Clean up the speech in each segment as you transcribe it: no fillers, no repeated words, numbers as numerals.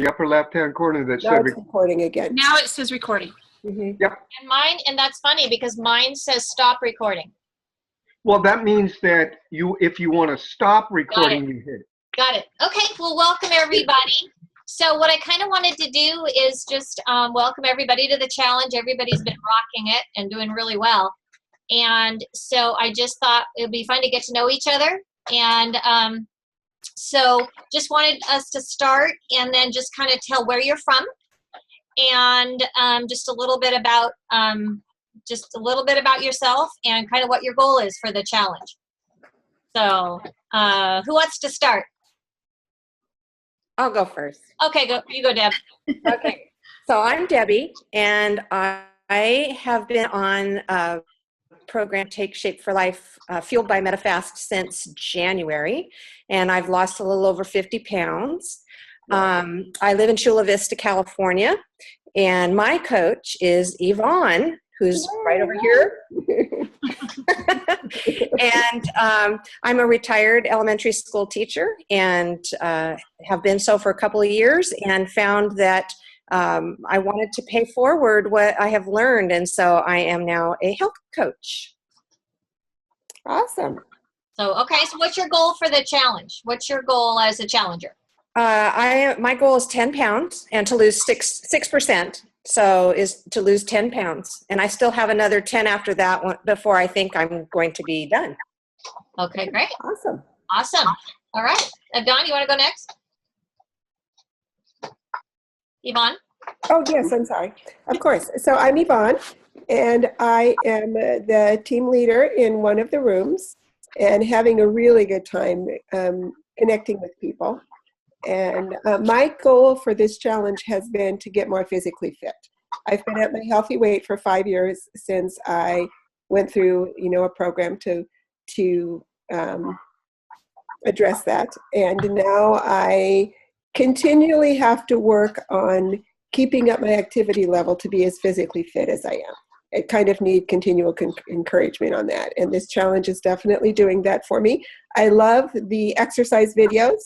upper left-hand corner that Now said it's recording again. Now it says recording. Mhm. Yep. And that's funny because mine says stop recording. Well, that means that if you want to stop recording, you hit it. Got it. Okay, well, welcome everybody. So what I kind of wanted to do is just welcome everybody to the challenge. Everybody's been rocking it and doing really well. And so I just thought it would be fun to get to know each other. And so just wanted us to start and then just kind of tell where you're from and just a little bit about yourself and kind of what your goal is for the challenge. So who wants to start? I'll go first. Okay, you go, Deb. Okay, so I'm Debbie, and I have been on a program Take Shape for Life, fueled by MetaFast, since January, and I've lost a little over 50 pounds. I live in Chula Vista, California, and my coach is Yvonne, who's right over here. And I'm a retired elementary school teacher and have been so for a couple of years, and found that I wanted to pay forward what I have learned, and so I am now a health coach. Awesome. So, okay, so what's your goal for the challenge? What's your goal as a challenger? My goal is 10 pounds and to lose 6%. So is to lose 10 pounds. And I still have another 10 after that one before I think I'm going to be done. Okay, great. Awesome. Awesome. All right. Don, you want to go next? Yvonne? Oh, yes, I'm sorry. Of course. So I'm Yvonne, and I am the team leader in one of the rooms and having a really good time connecting with people. And my goal for this challenge has been to get more physically fit. I've been at my healthy weight for 5 years since I went through, a program to address that. And now I continually have to work on keeping up my activity level to be as physically fit as I am. I kind of need continual encouragement on that. And this challenge is definitely doing that for me. I love the exercise videos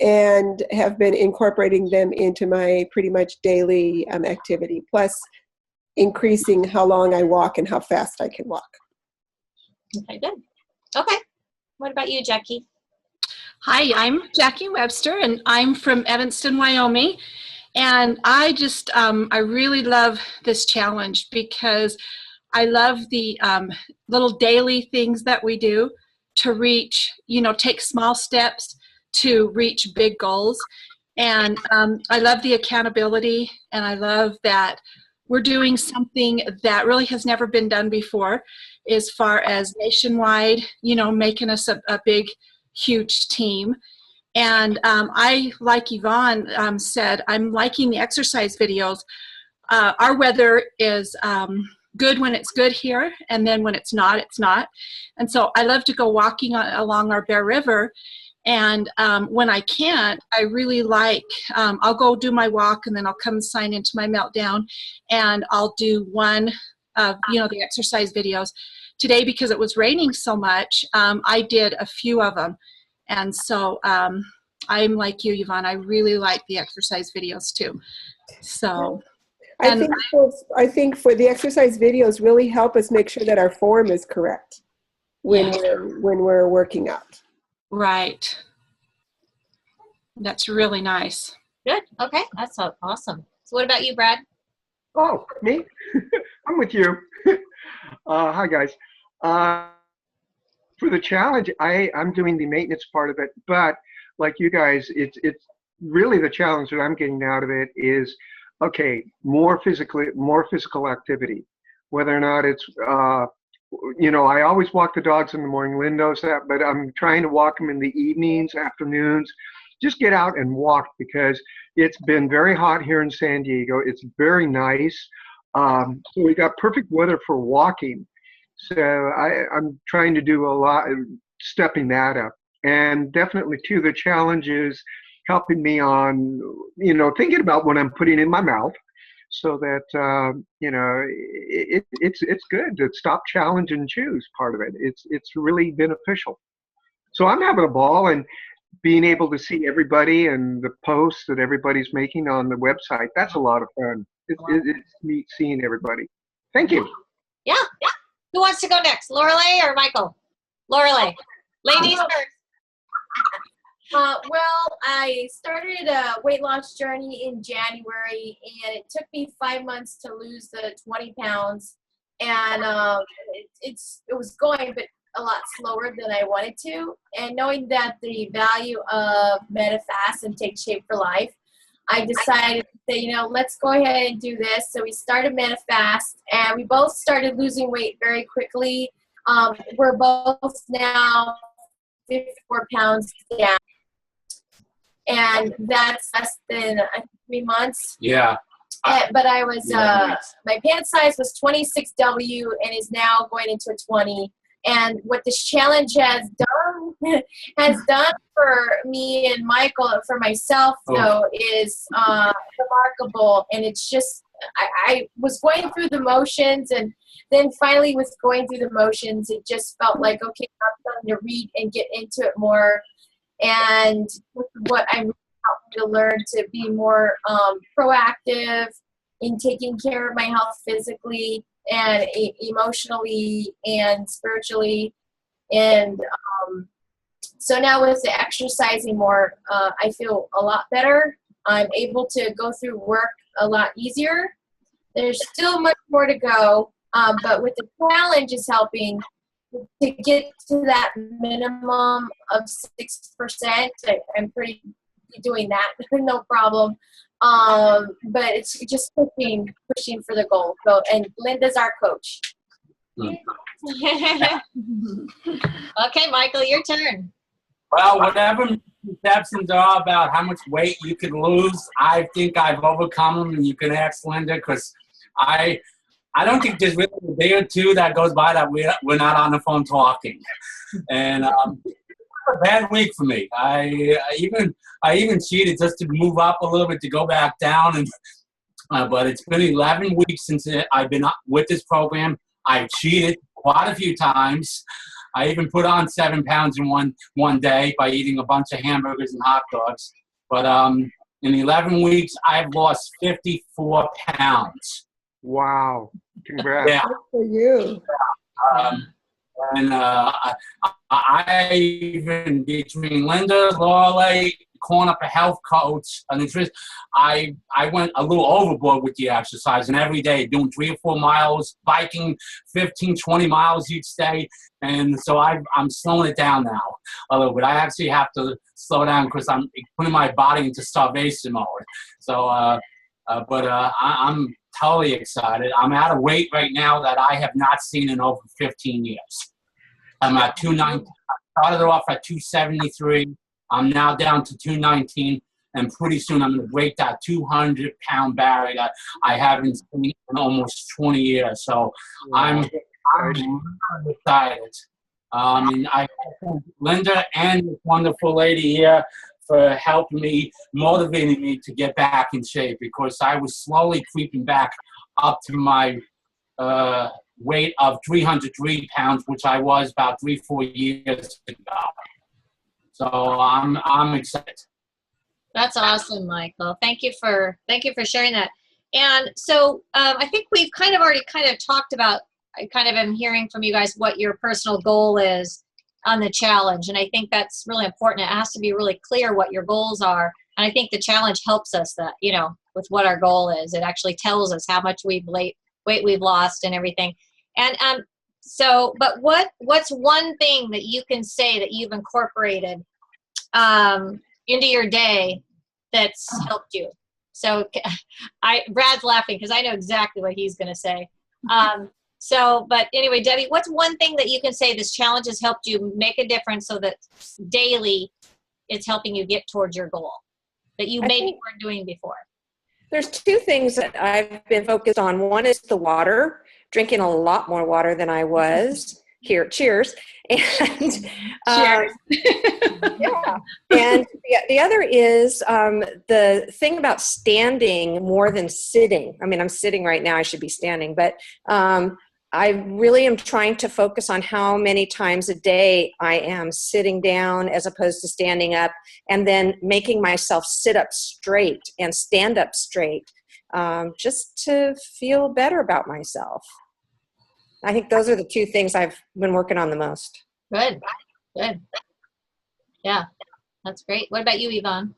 and have been incorporating them into my pretty much daily activity, plus increasing how long I walk and how fast I can walk. Okay, good. Okay. What about you, Jackie? Hi, I'm Jackie Webster, and I'm from Evanston, Wyoming. And I just, I really love this challenge because I love the little daily things that we do to reach, take small steps to reach big goals. And I love the accountability, and I love that we're doing something that really has never been done before as far as nationwide, making us a big, huge team. And I, like Yvonne said, I'm liking the exercise videos. Our weather is good when it's good here, and then when it's not, it's not. And so I love to go walking along our Bear River. And when I can't, I really like, I'll go do my walk, and then I'll come and sign into my Meltdown, and I'll do one of, the exercise videos. Today, because it was raining so much, I did a few of them. And so I'm like you, Yvonne, I really like the exercise videos too. So. I think for the exercise videos really help us make sure that our form is correct when we're working out. Right. That's really nice. Good. Okay. That's awesome. So what about you, Brad? Oh, me? I'm with you. Hi, guys. For the challenge, I'm doing the maintenance part of it, but like you guys, it's really the challenge that I'm getting out of it is, okay, more physical activity, whether or not it's, I always walk the dogs in the morning. Lynn knows that, but I'm trying to walk them in the evenings, afternoons. Just get out and walk, because it's been very hot here in San Diego. It's very nice. So we got perfect weather for walking. So I'm trying to do a lot, stepping that up. And definitely, too, the challenge is helping me on, thinking about what I'm putting in my mouth, so that, it's good to stop, challenge, and choose part of it. It's really beneficial. So I'm having a ball, and being able to see everybody and the posts that everybody's making on the website, that's a lot of fun. It's neat seeing everybody. Thank you. Yeah. Who wants to go next, Lorelei or Michael? Lorelei. Ladies first. Well, I started a weight loss journey in January, and it took me 5 months to lose the 20 pounds. And it was going, but a lot slower than I wanted to. And knowing that the value of MetaFast and Take Shape for Life, I decided to say, let's go ahead and do this. So we started MetaFast, and we both started losing weight very quickly. We're both now 54 pounds down. And that's less than 3 months. Yeah. But I was, my pant size was 26W and is now going into a 20. And what this challenge has done for me and Michael, for myself, though, is remarkable. And it's just, I was going through the motions, and then finally with going through the motions, it just felt like, okay, I'm starting to read and get into it more. And what I'm helping to learn to be more proactive in taking care of my health physically and emotionally and spiritually. And so now with the exercising more, I feel a lot better. I'm able to go through work a lot easier. There's still much more to go, but with the challenge is helping to get to that minimum of 6%. I'm pretty doing that, no problem. But it's just pushing for the goal. So, and Linda's our coach. Okay, Michael, your turn. Well, whatever misconceptions are about how much weight you can lose, I think I've overcome them, and you can ask Linda, because I don't think there's really a day or two that goes by that we're not on the phone talking. And it's a bad week for me. I even cheated just to move up a little bit to go back down. And but it's been 11 weeks since I've been with this program. I've cheated quite a few times. I even put on 7 pounds in one day by eating a bunch of hamburgers and hot dogs. But in 11 weeks, I've lost 54 pounds. Wow. Congrats. Yeah. Good for you. And I even, between Linda, Lorelei, calling up a health coach, a nutritionist, I went a little overboard with the exercise, and every day doing 3 or 4 miles, biking 15, 20 miles each day. And so I'm slowing it down now a little bit. I actually have to slow down because I'm putting my body into starvation mode. So, I'm totally excited. I'm at a weight right now that I have not seen in over 15 years. I'm at 290. I started off at 273. I'm now down to 219, and pretty soon I'm going to break that 200-pound barrier that I haven't seen in almost 20 years. So I'm excited. And I thank Linda and this wonderful lady here for helping me, motivating me to get back in shape, because I was slowly creeping back up to my weight of 303 pounds, which I was about 3-4 years ago. So I'm excited. That's awesome, Michael. Thank you for sharing that. And so I think we've already talked about. I kind of am hearing from you guys what your personal goal is on the challenge, and I think that's really important. It has to be really clear what your goals are, and I think the challenge helps us that with what our goal is. It actually tells us how much weight we've lost and everything. And but what's one thing that you can say that you've incorporated into your day that's helped you? So Brad's laughing because I know exactly what he's going to say. But anyway, Debbie, what's one thing that you can say this challenge has helped you make a difference so that daily it's helping you get towards your goal that you maybe weren't doing before? There's 2 things that I've been focused on. One is the water, drinking a lot more water than I was. Here, cheers. And Cheers. yeah. And the other is the thing about standing more than sitting. I mean, I'm sitting right now. I should be standing, but I really am trying to focus on how many times a day I am sitting down as opposed to standing up, and then making myself sit up straight and stand up straight, just to feel better about myself. I think those are the two things I've been working on the most. Good. Yeah, that's great. What about you, Yvonne?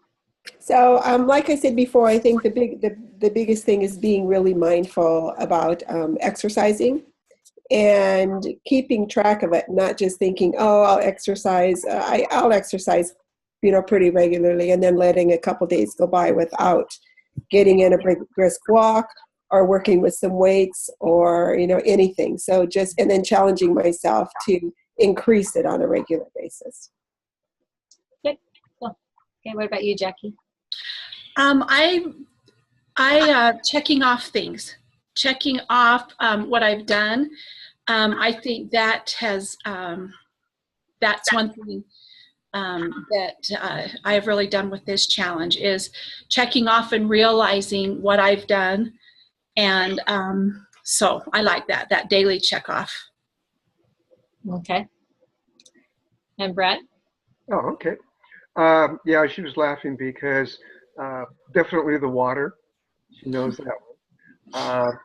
So, like I said before, I think the biggest thing is being really mindful about exercising and keeping track of it, not just thinking, oh, I'll exercise. I'll exercise, pretty regularly, and then letting a couple days go by without getting in a brisk walk or working with some weights or, anything. So and then challenging myself to increase it on a regular basis. Good. Cool. Okay, what about you, Jackie? I checking off things, checking off what I've done. I think that has that's one thing that I've really done with this challenge, is checking off and realizing what I've done. And so I like that daily check off. Okay. And Brett? Oh, okay. Yeah, she was laughing because definitely the water. She knows that one.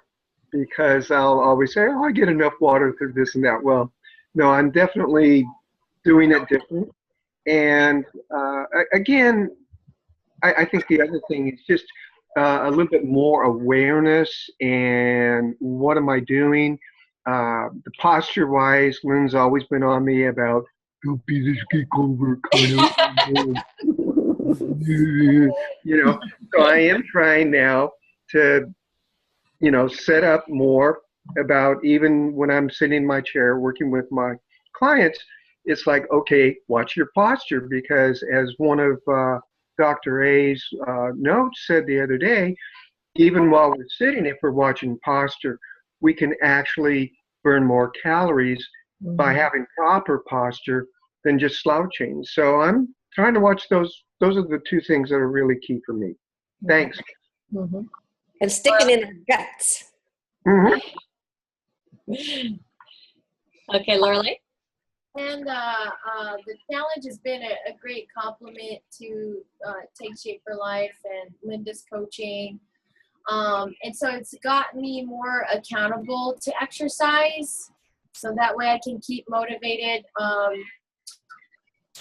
Because I'll always say, oh, I get enough water through this and that. Well, no, I'm definitely doing it different. And again, I think the other thing is just a little bit more awareness and what am I doing? The posture-wise, Lynn's always been on me about, don't be this geek over kind of, So I am trying now to, set up more about, even when I'm sitting in my chair working with my clients, it's like, okay, watch your posture, because as one of Dr. A's notes said the other day, even while we're sitting, if we're watching posture, we can actually burn more calories by having proper posture than just slouching. So I'm trying to watch those. Those are the two things that are really key for me. Thanks. Mm-hmm. And sticking in our guts. Mm-hmm. Okay, Lorelei? And the challenge has been a great compliment to Take Shape for Life and Linda's coaching. And so it's got me more accountable to exercise, so that way I can keep motivated.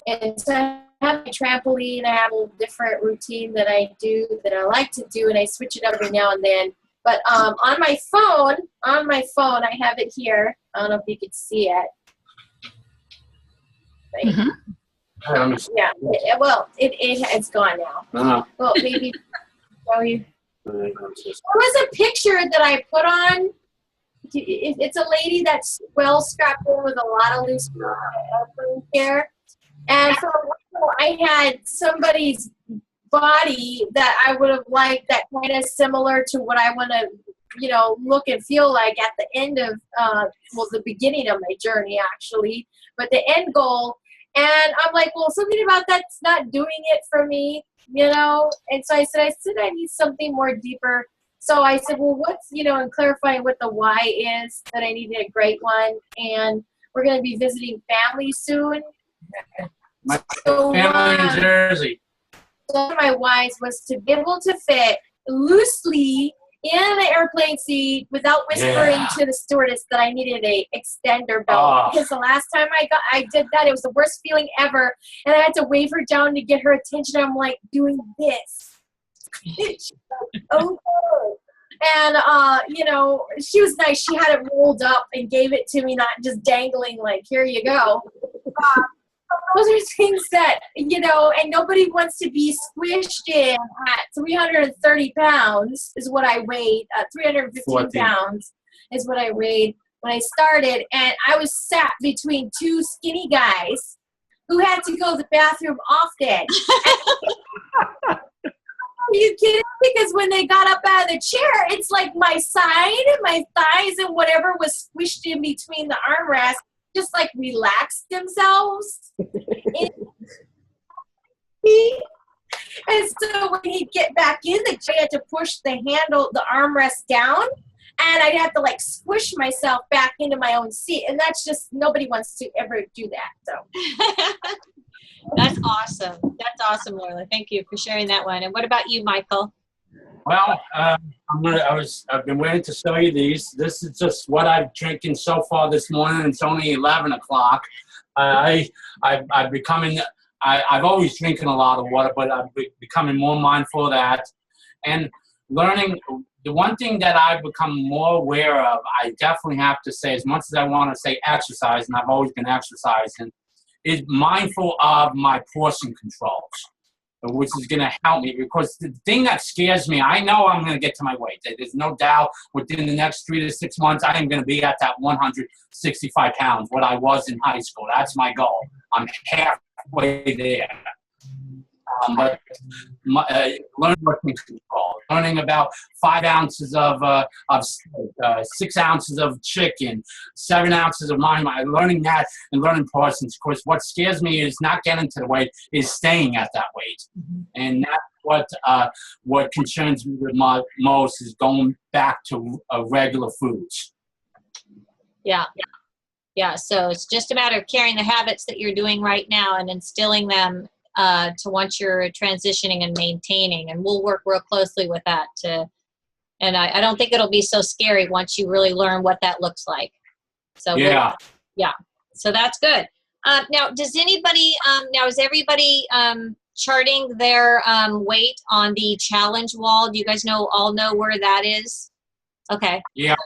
And so I have a trampoline. I have a different routine that I do that I like to do, and I switch it up every now and then. But on my phone, I have it here. I don't know if you can see it. Right. Mm-hmm. Yeah. It's gone now. Well, maybe show you. There was a picture that I put on. It's a lady that's well strapped in with a lot of loose hair. And so I had somebody's body that I would have liked, that kind of similar to what I want to, look and feel like at the end of, the beginning of my journey, actually, but the end goal. And I'm like, well, something about that's not doing it for me, And so I said I need something more deeper. So I said, well, what's, and clarifying what the why is, that I needed a great one. And we're going to be visiting family soon. My family in Jersey. One of my whys was to be able to fit loosely in the airplane seat without whispering to the stewardess that I needed a extender belt. Because the last time I did that, it was the worst feeling ever. And I had to wave her down to get her attention. I'm like doing this. And, she was nice. She had it rolled up and gave it to me, not just dangling like, here you go. Those are things that, and nobody wants to be squished in at 330 pounds is what I weighed. 315 pounds is what I weighed when I started. And I was sat between two skinny guys who had to go to the bathroom often. Are you kidding? Because when they got up out of the chair, it's like my side, my thighs, and whatever was squished in between the armrests just like relaxed themselves. And so when he'd get back in the chair, he had to push the handle, the armrest down. and I'd have to like squish myself back into my own seat, and that's just, nobody wants to ever do that. So That's awesome. That's awesome, Laura. Thank you for sharing that one. And what about you, Michael? Well, I've been waiting to show you these. This is just what I've drinking so far this morning. It's only 11 o'clock. I've always drinking a lot of water, but I'm becoming more mindful of that. And learning, the one thing that I've become more aware of, I definitely have to say, as much as I want to say exercise, and I've always been exercising, is mindful of my portion controls, which is going to help me, because the thing that scares me, I know I'm going to get to my weight. There's no doubt within the next 3 to 6 months, I am going to be at that 165 pounds, what I was in high school. That's my goal. I'm halfway there. But learning portion control, learning about 5 ounces of steak, 6 ounces of chicken, 7 ounces of learning that and learning portions. Of course, what scares me is not getting to the weight, is staying at that weight. And that's what concerns me the most, is going back to regular foods. Yeah. So it's just a matter of carrying the habits that you're doing right now and instilling them to once you're transitioning and maintaining, and we'll work real closely with that and I don't think it'll be so scary once you really learn what that looks like. So so that's good. Now, does anybody is everybody charting their weight on the challenge wall? Do you guys all know where that is? Okay. Yeah.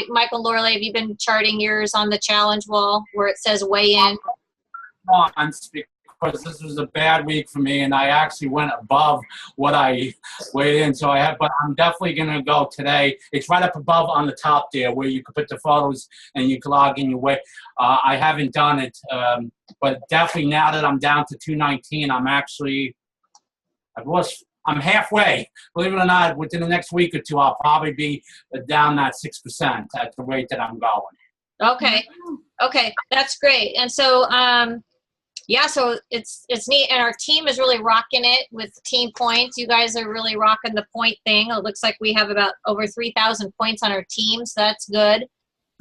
Michael and Laura, have you been charting yours on the challenge wall where it says weigh in? Because this was a bad week for me, and I actually went above what I weighed in. But I'm definitely going to go today. It's right up above on the top there where you can put the photos and you can log in your weight. I haven't done it, but definitely now that I'm down to 219, I'm halfway. Believe it or not, within the next week or two, I'll probably be down that 6% at the rate that I'm going. Okay, that's great. And so, so it's neat, and our team is really rocking it with team points. You guys are really rocking the point thing. It looks like we have about over 3,000 points on our team, so that's good.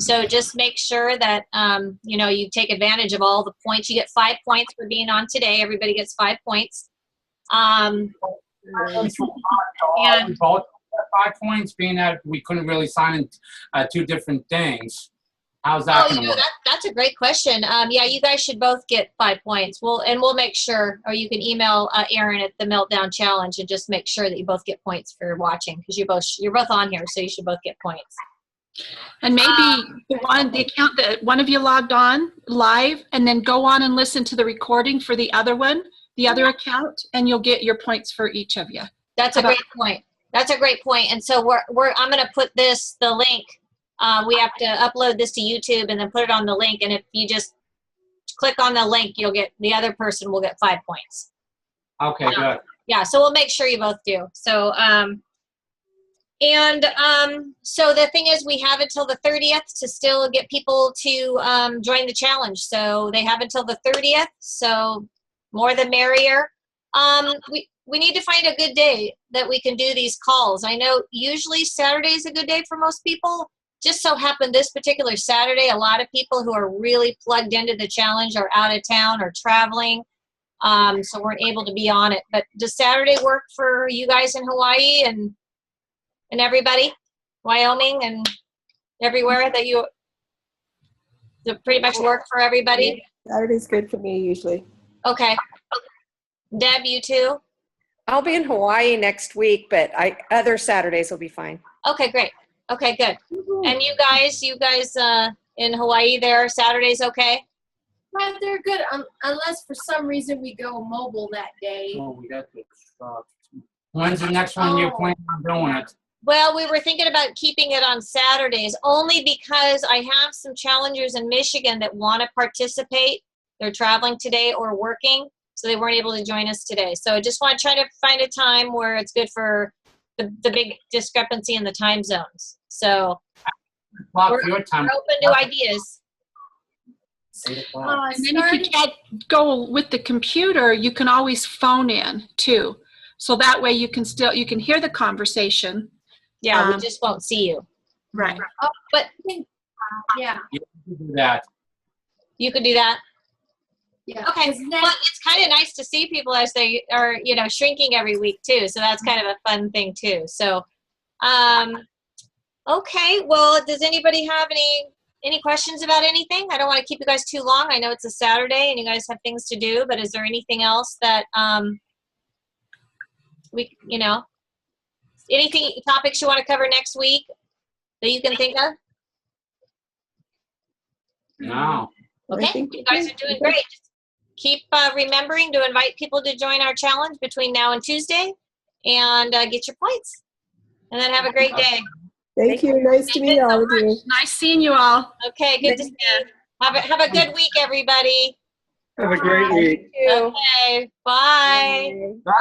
So just make sure that you take advantage of all the points. You get 5 points for being on today. Everybody gets 5 points. And we both got 5 points, being that we couldn't really sign in 2 different things. How's that going to work? That's a great question. You guys should both get 5 points. We'll make sure, or you can email Aaron at the Meltdown Challenge and just make sure that you both get points for watching, because you're both on here, so you should both get points. And maybe the account that one of you logged on live, and then go on and listen to the recording for the other one, the other account, and you'll get your points for each of you. That's a great point. And so I'm going to put the link. We have to upload this to YouTube and then put it on the link. And if you just click on the link, the other person will get 5 points. Okay, good. Yeah, so we'll make sure you both do. So, so the thing is, we have until the 30th to still get people to join the challenge. So they have until the 30th. So more the merrier. We need to find a good day that we can do these calls. I know usually Saturday is a good day for most people. Just so happened this particular Saturday, a lot of people who are really plugged into the challenge are out of town or traveling, so weren't able to be on it. But does Saturday work for you guys in Hawaii and everybody, Wyoming and everywhere that you pretty much work for everybody? Saturday's good for me usually. Okay. Deb, you too? I'll be in Hawaii next week, but other Saturdays will be fine. Okay, great. Okay, good. And you guys in Hawaii there, Saturday's okay? Well, they're good, unless for some reason we go mobile that day. Oh, we got this. When's the next one you're planning on doing it? Well, we were thinking about keeping it on Saturdays, only because I have some challengers in Michigan that want to participate. They're traveling today or working, so they weren't able to join us today. So I just want to try to find a time where it's good for the big discrepancy in the time zones. So we're open to ideas. And then if you can't go with the computer, you can always phone in too. So that way you can hear the conversation. Yeah, we just won't see you. Right. Oh, But yeah. You can do that. you could do that. Yeah. Okay. 'Cause then- Well, it's kind of nice to see people as they are, you know, shrinking every week too. So that's kind of a fun thing too. So, okay. Well, does anybody have any questions about anything? I don't want to keep you guys too long. I know it's a Saturday and you guys have things to do, but is there anything else that we, you know, anything topics you want to cover next week that you can think of? No. I Okay, think you guys are doing great. Just keep remembering to invite people to join our challenge between now and Tuesday, and get your points. And then have a great day. Thank you. Nice to meet all of you. Nice seeing you all. Okay, good to see you. Have a good week, everybody. Have a great week. Thank you. Okay, bye. Bye.